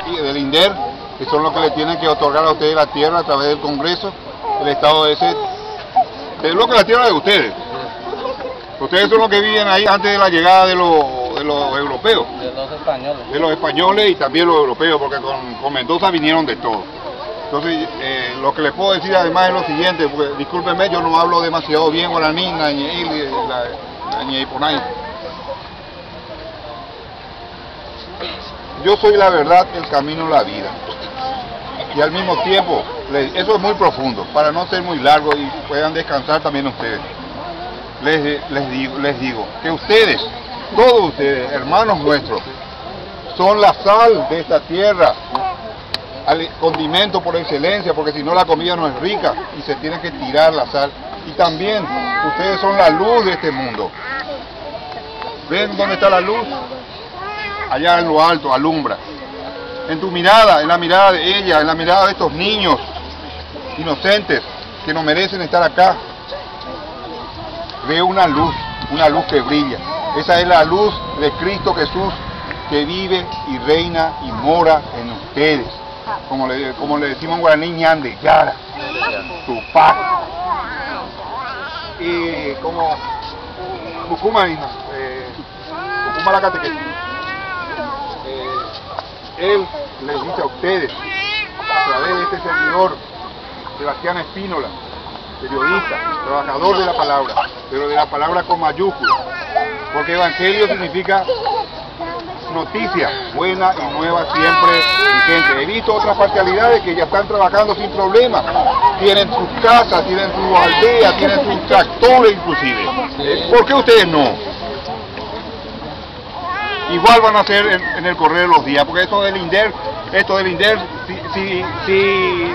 del INDER, que son los que le tienen que otorgar a ustedes la tierra a través del Congreso, el Estado ese, es lo que la tierra de ustedes. Ustedes son los que viven ahí antes de la llegada de los europeos. De los españoles. De los españoles y también los europeos, porque con Mendoza vinieron de todo. Entonces, lo que les puedo decir además es lo siguiente, porque discúlpenme, yo no hablo demasiado bien guaraní, yo soy la verdad, el camino, la vida. Y al mismo tiempo, eso es muy profundo, para no ser muy largo y puedan descansar también ustedes. Les digo que ustedes, todos ustedes, hermanos nuestros, son la sal de esta tierra, condimento por excelencia, porque si no la comida no es rica y se tiene que tirar la sal. Y también ustedes son la luz de este mundo. ¿Ven dónde está la luz? Allá en lo alto, alumbra. En tu mirada, en la mirada de ella, en la mirada de estos niños inocentes que no merecen estar acá, veo una luz que brilla. Esa es la luz de Cristo Jesús que vive y reina y mora en ustedes. Como le decimos en guaraní, ñande, yara, Tupac. Y como Bucuma, Bucuma la catequesis. Él les dice a ustedes, a través de este servidor, Sebastián Espínola, periodista, trabajador de la palabra, pero de la palabra con mayúscula, porque evangelio significa noticia buena y nueva siempre vigente. He visto otras parcialidades que ya están trabajando sin problema, tienen sus casas, tienen sus aldeas, tienen sus tractores inclusive. ¿Por qué ustedes no? Igual van a hacer en el correr de los días, porque esto del INDER, si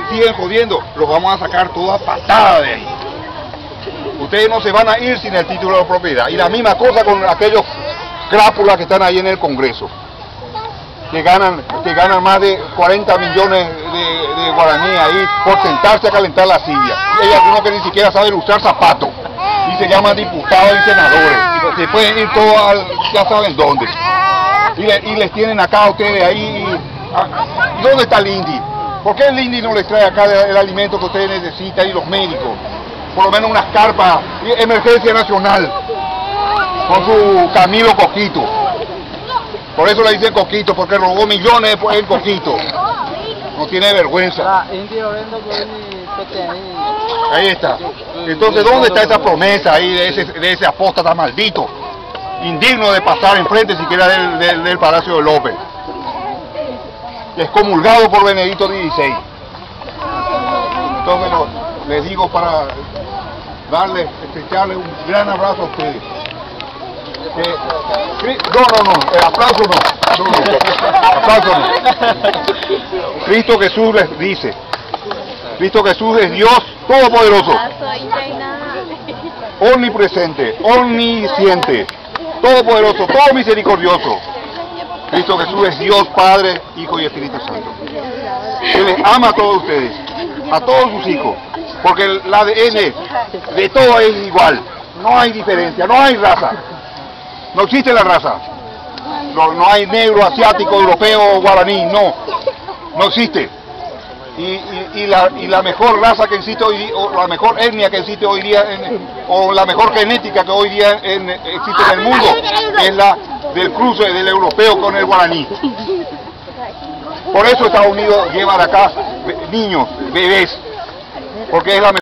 siguen jodiendo, los vamos a sacar todos a patada de ahí. Ustedes no se van a ir sin el título de propiedad. Y la misma cosa con aquellos crápulas que están ahí en el Congreso, que ganan más de 40 millones de guaraní ahí por sentarse a calentar la silla. Y hay algunos que ni siquiera saben usar zapatos, y se llaman diputados y senadores. Se pueden ir todos ya saben dónde. Y les tienen acá a ustedes ahí. ¿Dónde está el INDI? ¿Por qué el INDI no les trae acá el alimento que ustedes necesitan y los médicos? Por lo menos unas carpas, emergencia nacional, con su Camilo Coquito. Por eso le dicen Coquito, porque robó millones en Coquito. No tiene vergüenza. Ahí está. Entonces, ¿dónde está esa promesa ahí de ese apóstata maldito? Indigno de pasar enfrente siquiera del Palacio de López. Excomulgado por Benedicto XVI. Entonces les digo para estrecharles un gran abrazo a ustedes. Aplauso no. Cristo Jesús les dice, Cristo Jesús es Dios Todopoderoso, omnipresente, omnisciente, todopoderoso, todo misericordioso. Cristo Jesús es Dios Padre, Hijo y Espíritu Santo. Él les ama a todos ustedes, a todos sus hijos, porque el ADN de todo es igual, no hay diferencia, no hay raza, no existe la raza, no hay negro, asiático, europeo, guaraní, no existe. Y la mejor raza que existe hoy día, o la mejor etnia que existe hoy día, o la mejor genética que hoy día existe en el mundo, es la del cruce del europeo con el guaraní. Por eso Estados Unidos lleva de acá niños, bebés, porque es la mejor.